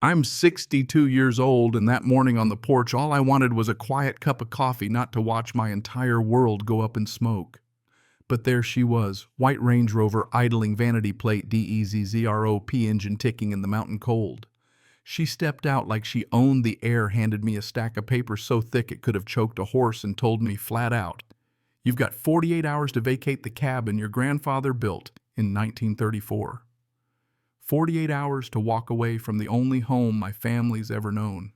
I'm 62 years old, and that morning on the porch, all I wanted was a quiet cup of coffee, not to watch my entire world go up in smoke. But there she was, white Range Rover idling, vanity plate, DEZZROP engine ticking in the mountain cold. She stepped out like she owned the air, handed me a stack of papers so thick it could have choked a horse, and told me flat out, "You've got 48 hours to vacate the cabin your grandfather built in 1934. 48 hours to walk away from the only home my family's ever known."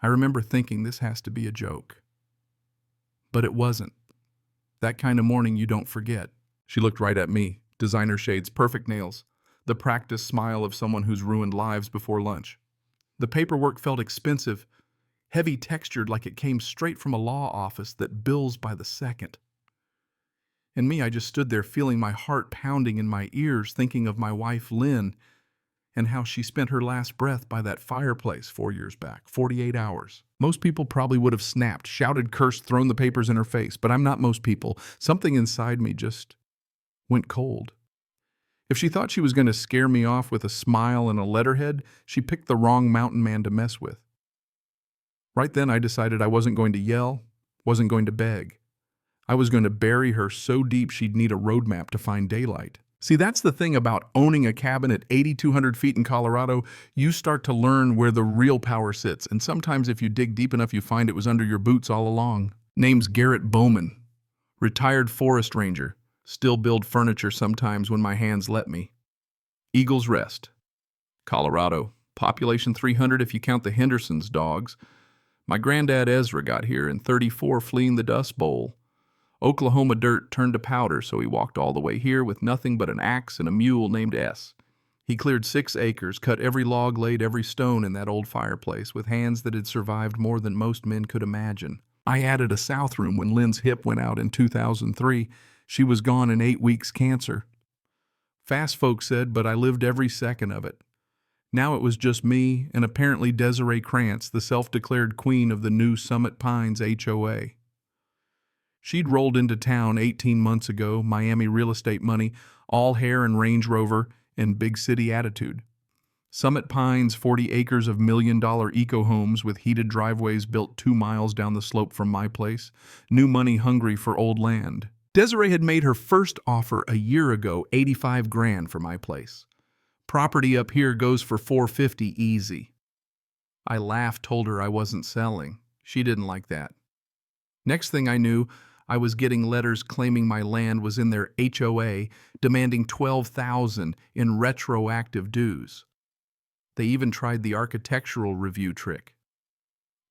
I remember thinking, this has to be a joke. But it wasn't. That kind of morning you don't forget. She looked right at me, designer shades, perfect nails, the practiced smile of someone who's ruined lives before lunch. The paperwork felt expensive, heavy textured, like it came straight from a law office that bills by the second. And me, I just stood there feeling my heart pounding in my ears, thinking of my wife, Lynn, and how she spent her last breath by that fireplace 4 years back, 48 hours. Most people probably would have snapped, shouted, cursed, thrown the papers in her face, but I'm not most people. Something inside me just went cold. If she thought she was going to scare me off with a smile and a letterhead, she picked the wrong mountain man to mess with. Right then I decided I wasn't going to yell, wasn't going to beg. I was going to bury her so deep she'd need a roadmap to find daylight. See, that's the thing about owning a cabin at 8,200 feet in Colorado. You start to learn where the real power sits, and sometimes if you dig deep enough, you find it was under your boots all along. Name's Garrett Bowman, retired forest ranger. Still build furniture sometimes when my hands let me. Eagles Rest, Colorado. Population 300 if you count the Henderson's dogs. My granddad Ezra got here in 34 fleeing the Dust Bowl. Oklahoma dirt turned to powder, so he walked all the way here with nothing but an axe and a mule named S. He cleared 6 acres, cut every log, laid every stone in that old fireplace with hands that had survived more than most men could imagine. I added a south room when Lynn's hip went out in 2003. She was gone in 8 weeks, cancer. Fast folks said, but I lived every second of it. Now it was just me and apparently Desiree Krantz, the self-declared queen of the new Summit Pines HOA. She'd rolled into town 18 months ago, Miami real estate money, all hair and Range Rover, and big city attitude. Summit Pines, 40 acres of million-dollar eco-homes with heated driveways built 2 miles down the slope from my place. New money hungry for old land. Desiree had made her first offer a year ago, 85 grand for my place. Property up here goes for 450 easy. I laughed, told her I wasn't selling. She didn't like that. Next thing I knew, I was getting letters claiming my land was in their HOA, demanding $12,000 in retroactive dues. They even tried the architectural review trick.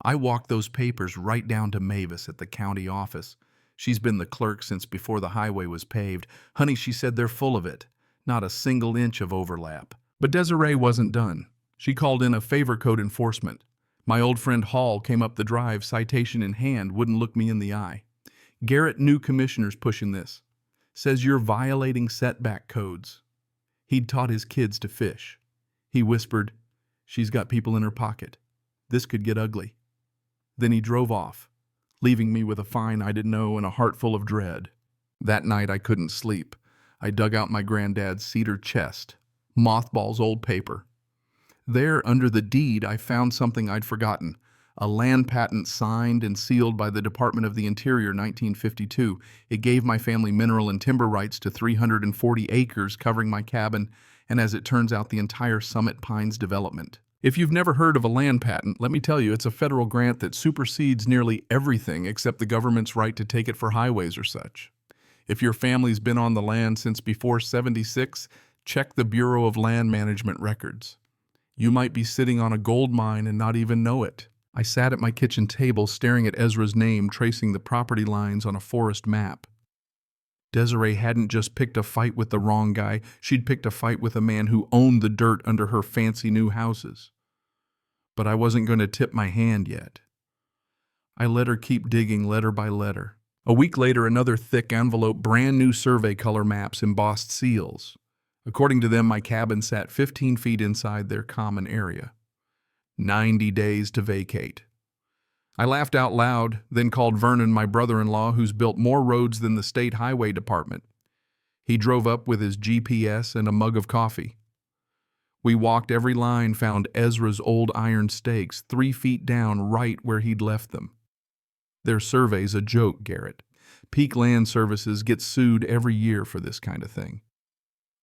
I walked those papers right down to Mavis at the county office. She's been the clerk since before the highway was paved. Honey, she said, they're full of it. Not a single inch of overlap. But Desiree wasn't done. She called in a favor code enforcement. My old friend Hall came up the drive, citation in hand, wouldn't look me in the eye. Garrett, new commissioner's pushing this. Says you're violating setback codes. He'd taught his kids to fish. He whispered, she's got people in her pocket. This could get ugly. Then he drove off, leaving me with a fine I didn't know and a heart full of dread. That night I couldn't sleep. I dug out my granddad's cedar chest, mothballs old paper. There, under the deed, I found something I'd forgotten. A land patent signed and sealed by the Department of the Interior, 1952. It gave my family mineral and timber rights to 340 acres covering my cabin, and as it turns out, the entire Summit Pines development. If you've never heard of a land patent, let me tell you, it's a federal grant that supersedes nearly everything except the government's right to take it for highways or such. If your family's been on the land since before '76, check the Bureau of Land Management records. You might be sitting on a gold mine and not even know it. I sat at my kitchen table staring at Ezra's name, tracing the property lines on a forest map. Desiree hadn't just picked a fight with the wrong guy, she'd picked a fight with a man who owned the dirt under her fancy new houses. But I wasn't going to tip my hand yet. I let her keep digging letter by letter. A week later, another thick envelope, brand new survey color maps, embossed seals. According to them, my cabin sat 15 feet inside their common area. 90 days to vacate. I laughed out loud, then called Vernon, my brother-in-law, who's built more roads than the state highway department. He drove up with his GPS and a mug of coffee. We walked every line, found Ezra's old iron stakes 3 feet down right where he'd left them. Their survey's a joke, Garrett. Peak Land Services gets sued every year for this kind of thing.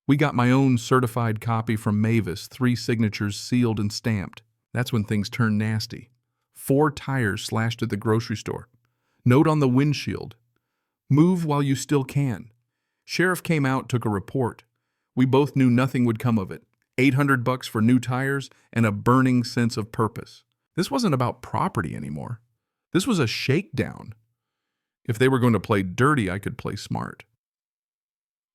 We got my own certified copy from Mavis, 3 signatures sealed and stamped. That's when things turn nasty. 4 tires slashed at the grocery store. Note on the windshield. Move while you still can. Sheriff came out, took a report. We both knew nothing would come of it. $800 for new tires and a burning sense of purpose. This wasn't about property anymore. This was a shakedown. If they were going to play dirty, I could play smart.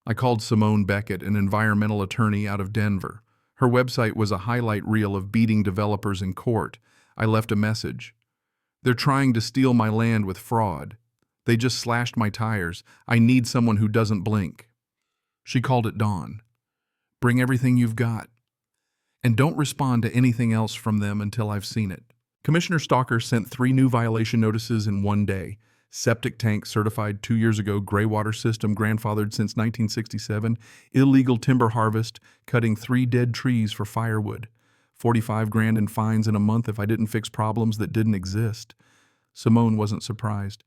I called Simone Beckett, an environmental attorney out of Denver. Her website was a highlight reel of beating developers in court. I left a message. They're trying to steal my land with fraud. They just slashed my tires. I need someone who doesn't blink. She called at dawn. Bring everything you've got. And don't respond to anything else from them until I've seen it. Commissioner Stalker sent 3 new violation notices in one day. Septic tank certified 2 years ago, gray water system grandfathered since 1967, illegal timber harvest, cutting 3 dead trees for firewood, $45,000 in fines in a month if I didn't fix problems that didn't exist. Simone wasn't surprised.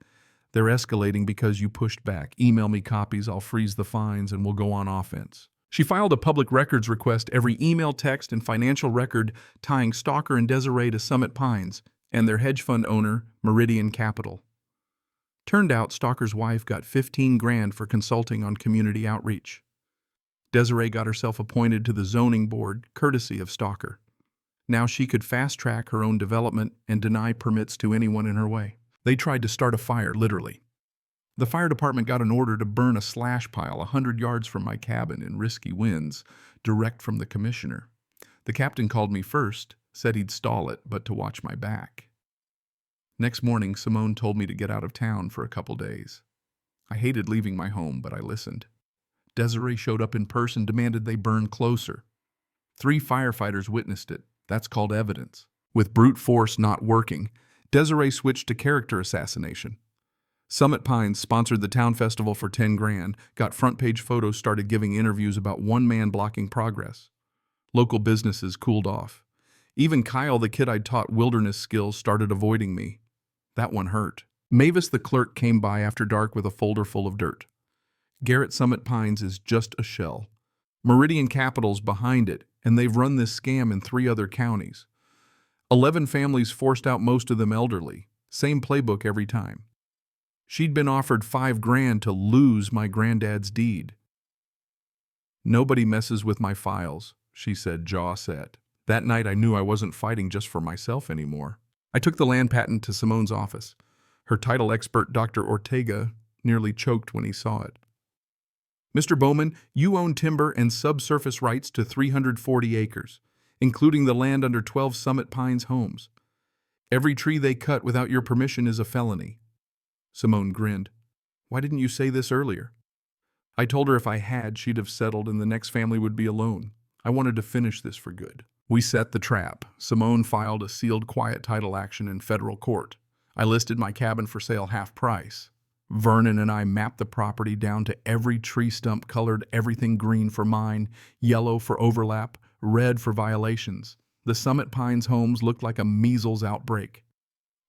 They're escalating because you pushed back. Email me copies, I'll freeze the fines, and we'll go on offense. She filed a public records request, every email, text, and financial record tying Stalker and Desiree to Summit Pines and their hedge fund owner, Meridian Capital. Turned out Stalker's wife got $15,000 for consulting on community outreach. Desiree got herself appointed to the zoning board, courtesy of Stalker. Now she could fast-track her own development and deny permits to anyone in her way. They tried to start a fire, literally. The fire department got an order to burn a slash pile 100 yards from my cabin in risky winds, direct from the commissioner. The captain called me first, said he'd stall it, but to watch my back. Next morning, Simone told me to get out of town for a couple days. I hated leaving my home, but I listened. Desiree showed up in person, demanded they burn closer. 3 firefighters witnessed it. That's called evidence. With brute force not working, Desiree switched to character assassination. Summit Pines sponsored the town festival for $10,000, got front-page photos, started giving interviews about one man blocking progress. Local businesses cooled off. Even Kyle, the kid I'd taught wilderness skills, started avoiding me. That one hurt. Mavis, the clerk, came by after dark with a folder full of dirt. Garrett, Summit Pines is just a shell. Meridian Capital's behind it, and they've run this scam in 3 other counties. 11 families forced out, most of them elderly. Same playbook every time. She'd been offered $5,000 to lose my granddad's deed. Nobody messes with my files, she said, jaw set. That night I knew I wasn't fighting just for myself anymore. I took the land patent to Simone's office. Her title expert, Dr. Ortega, nearly choked when he saw it. Mr. Bowman, you own timber and subsurface rights to 340 acres, including the land under 12 Summit Pines homes. Every tree they cut without your permission is a felony. Simone grinned. Why didn't you say this earlier? I told her if I had, she'd have settled and the next family would be alone. I wanted to finish this for good. We set the trap. Simone filed a sealed quiet title action in federal court. I listed my cabin for sale half price. Vernon and I mapped the property down to every tree stump, colored everything green for mine, yellow for overlap, red for violations. The Summit Pines homes looked like a measles outbreak.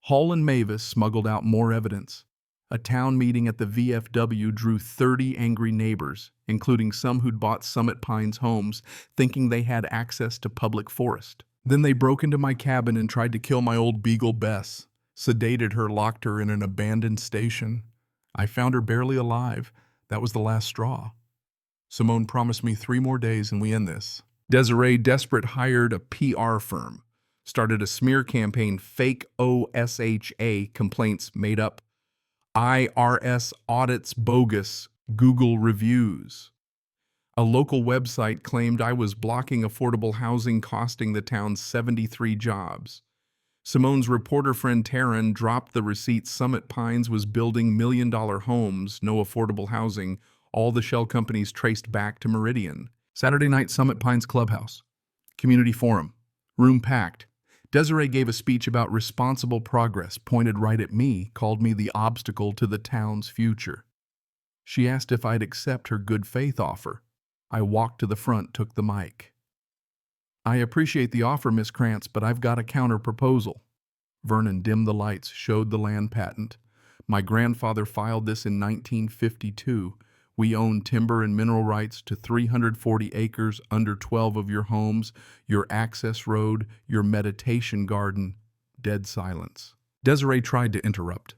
Hall and Mavis smuggled out more evidence. A town meeting at the VFW drew 30 angry neighbors, including some who'd bought Summit Pines homes, thinking they had access to public forest. Then they broke into my cabin and tried to kill my old beagle Bess, sedated her, locked her in an abandoned station. I found her barely alive. That was the last straw. Simone promised me 3 more days and we end this. Desiree, desperate, hired a PR firm, started a smear campaign, fake OSHA complaints made up, IRS audits bogus, Google reviews. A local website claimed I was blocking affordable housing, costing the town 73 jobs. Simone's reporter friend Taryn dropped the receipts. Summit Pines was building million-dollar homes, no affordable housing. All the shell companies traced back to Meridian. Saturday night, Summit Pines Clubhouse. Community forum. Room packed. Desiree gave a speech about responsible progress, pointed right at me, called me the obstacle to the town's future. She asked if I'd accept her good faith offer. I walked to the front, took the mic. I appreciate the offer, Miss Krantz, but I've got a counter proposal. Vernon dimmed the lights, showed the land patent. My grandfather filed this in 1952. We own timber and mineral rights to 340 acres under 12 of your homes, your access road, your meditation garden. Dead silence. Desiree tried to interrupt.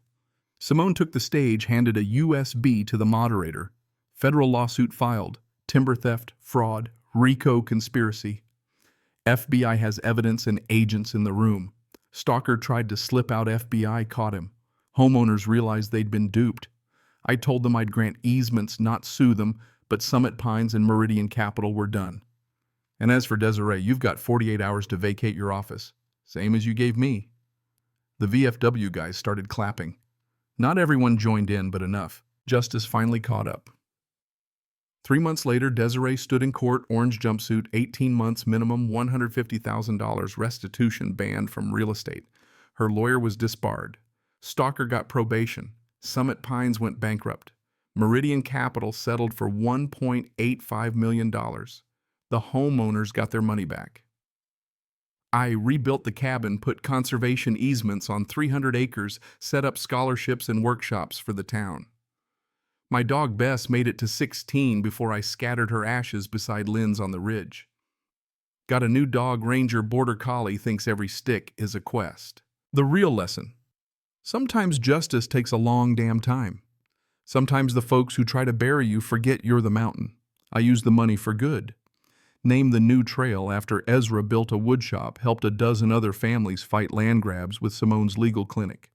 Simone took the stage, handed a USB to the moderator. Federal lawsuit filed. Timber theft, fraud, RICO conspiracy. FBI has evidence and agents in the room. Stalker tried to slip out, FBI caught him. Homeowners realized they'd been duped. I told them I'd grant easements, not sue them, but Summit Pines and Meridian Capital were done. And as for Desiree, you've got 48 hours to vacate your office, same as you gave me. The VFW guys started clapping. Not everyone joined in, but enough. Justice finally caught up. 3 months later, Desiree stood in court, orange jumpsuit, 18 months minimum, $150,000 restitution banned from real estate. Her lawyer was disbarred. Stalker got probation. Summit Pines went bankrupt. Meridian Capital settled for $1.85 million. The homeowners got their money back. I rebuilt the cabin, put conservation easements on 300 acres, set up scholarships and workshops for the town. My dog Bess made it to 16 before I scattered her ashes beside Lynn's on the ridge. Got a new dog, Ranger Border Collie, thinks every stick is a quest. The real lesson. Sometimes justice takes a long damn time. Sometimes the folks who try to bury you forget you're the mountain. I use the money for good. Named the new trail after Ezra built a woodshop, helped a dozen other families fight land grabs with Simone's legal clinic.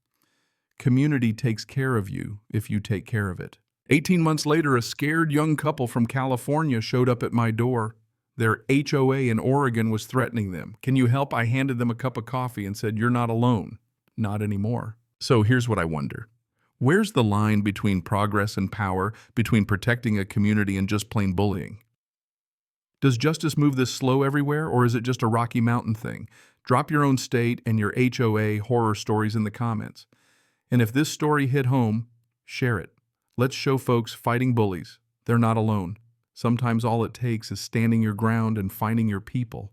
Community takes care of you if you take care of it. 18 months later, a scared young couple from California showed up at my door. Their HOA in Oregon was threatening them. Can you help? I handed them a cup of coffee and said, you're not alone. Not anymore. So here's what I wonder. Where's the line between progress and power, between protecting a community and just plain bullying? Does justice move this slow everywhere, or is it just a Rocky Mountain thing? Drop your own state and your HOA horror stories in the comments. And if this story hit home, share it. Let's show folks fighting bullies. They're not alone. Sometimes all it takes is standing your ground and finding your people.